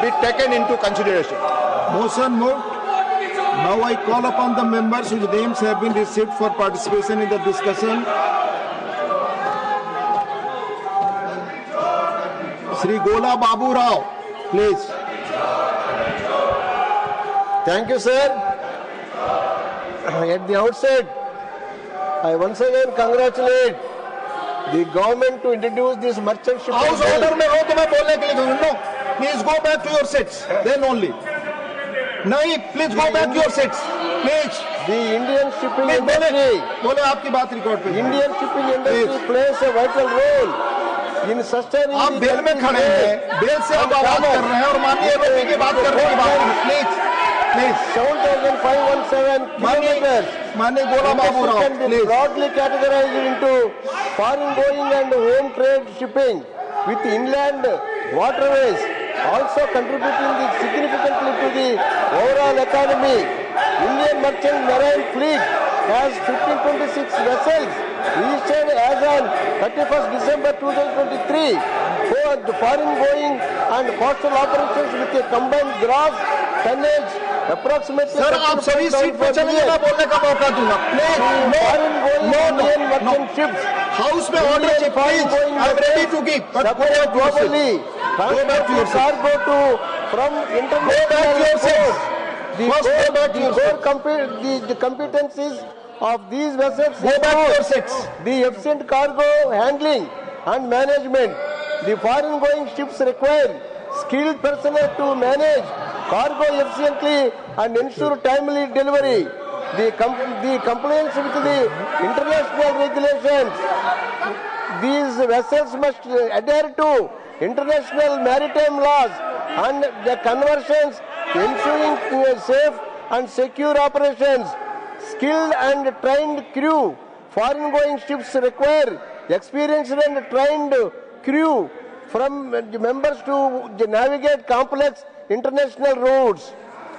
be taken into consideration. Motion moved. Now I call upon the members whose names have been received for participation in the discussion. Shri Gola Babu Rao, please. Thank you, sir. At the outset, I once again congratulate the government to introduce this merchant shipping House bill. order में हो तो मैं बोलने के लिए कहूँ. No, please go back to your seats. Then only. नहीं, please go back to your seats. Please. The Indian shipping Please industry, बोले आपकी बात रिकॉर्ड पे. Indian shipping industry plays a vital role in sustaining आप the bell में country's खड़े हैं, trade bell से आप and आवाज कर commerce. रहे हैं और माननीय एमएलए की बात कर रहे हैं. Please please 7,517 kilometers. माननीय Gola Babu Rao, Can be please. broadly categorized into foreign going and home trade shipping with inland waterways also contributing significantly to the overall economy. Indian merchant marine fleet has 1526 vessels registered as on 31st December 2023 for the foreign going and coastal operations with a combined gross tonnage approximately. Sir आप सभी seat पे चलेंगे, मैं बोलने का मौका दूंगा. Please Indian merchant ships house में ऑर्डर है. Please I am ready to give. support globally transport cargo to from international ports. The competencies of these vessels include the efficient cargo handling and management. The foreign going ships require skilled personnel to manage cargo efficiently and ensure timely delivery. The compliance with the international regulations. These vessels must adhere to international maritime laws and the conventions, ensuring safe and secure operations. Skilled and trained crew. Foreign going ships require experienced and trained crew from members to navigate complex international routes.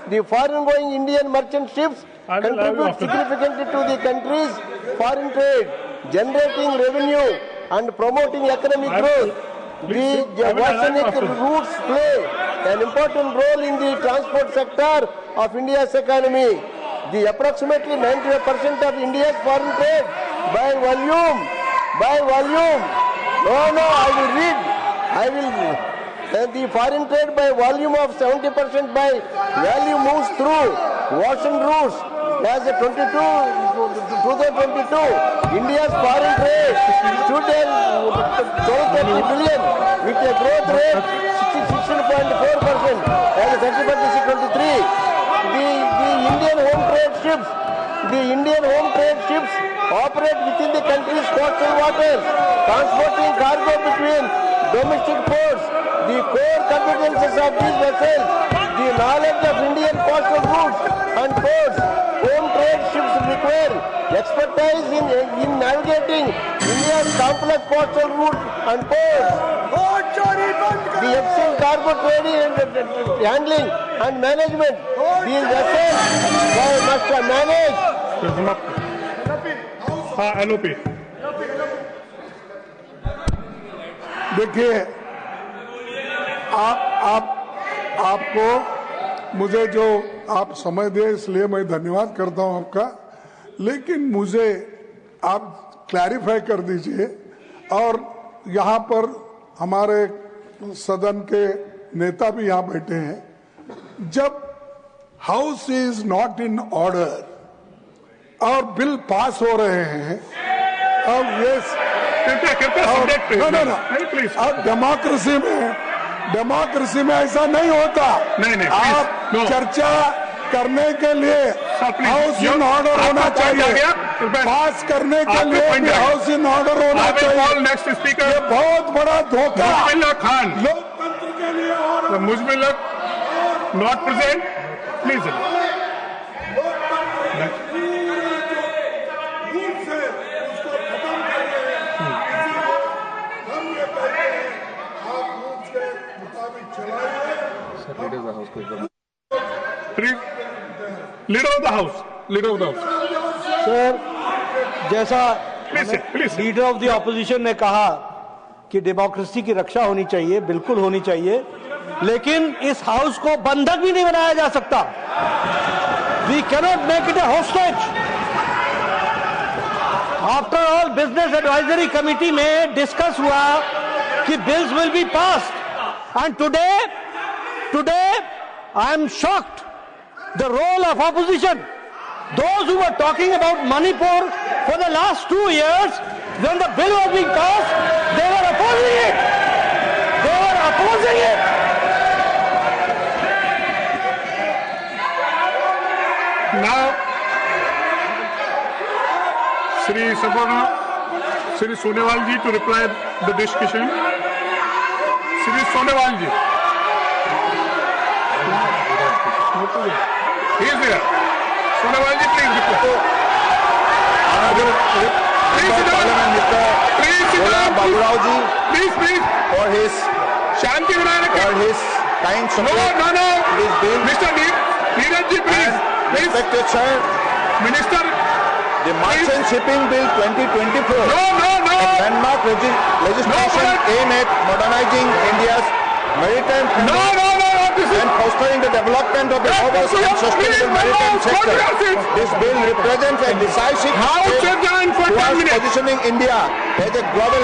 The foreign going Indian merchant ships contribute significantly to the country's foreign trade, generating revenue and promoting economic growth. The oceanic routes play an important role in the transport sector of India's economy. The approximately 95% of India's foreign trade by volume. The foreign trade by volume of 70% by value moves through ocean routes. As of 2022, India's foreign trade stood at 1230 billion with a growth rate 66.4%. As of 31st 2023, the Indian home trade ships operate within the country's coastal waters, transporting cargo between domestic ports. The core competences of these vessels, the knowledge of Indian coastal routes and ports. Home trade ships require expertise in navigating India's complex coastal routes and ports. The efficient cargo trading and handling and management. These vessels must manage. LOP. देखिए आपको मुझे जो आप समय दे इसलिए मैं धन्यवाद करता हूं आपका, लेकिन मुझे आप क्लैरिफाई कर दीजिए और यहाँ पर हमारे सदन के नेता भी यहाँ बैठे हैं, जब house is not in order और बिल पास हो रहे हैं और अब डेमोक्रेसी में ऐसा नहीं होता. आप चर्चा करने के लिए हाउस इन ऑर्डर होना चाहिए, पास करने के लिए भी हाउस इन ऑर्डर होना चाहिए. ये बहुत बड़ा धोखा लोकतंत्र के लिए. Muzammil not present, please. Leader of the house. Sir, जैसा लीडर ऑफ द ऑपोजिशन ने कहा कि डेमोक्रेसी की रक्षा होनी चाहिए, बिल्कुल होनी चाहिए, लेकिन इस हाउस को बंधक भी नहीं बनाया जा सकता. We cannot make it a hostage. After all, Business Advisory Committee में discuss हुआ कि bills will be passed, and today I am shocked. The role of opposition, those who were talking about Manipur for the last 2 years, when the bill was being passed, they were opposing it. They were opposing it. Now, Shri Sabarna, Shri Sonewal ji to reply the discussion. Shri Sonewal ji. He is there. Sonewal ji, please reply. Please sit down. Please sit down. Baburao ji Please. for his Shanti बनाए रखें. kind No. support. This bill. Mr. Neeraj ji, please. Respected sir, Minister. the Merchant Shipping Bill 2024. No. Landmark legislation aimed at modernizing India's maritime No. This is and fostering the development of the robust and sustainable maritime sector. This bill represents a decisive House step adjourned for 10 towards minutes. positioning India as a global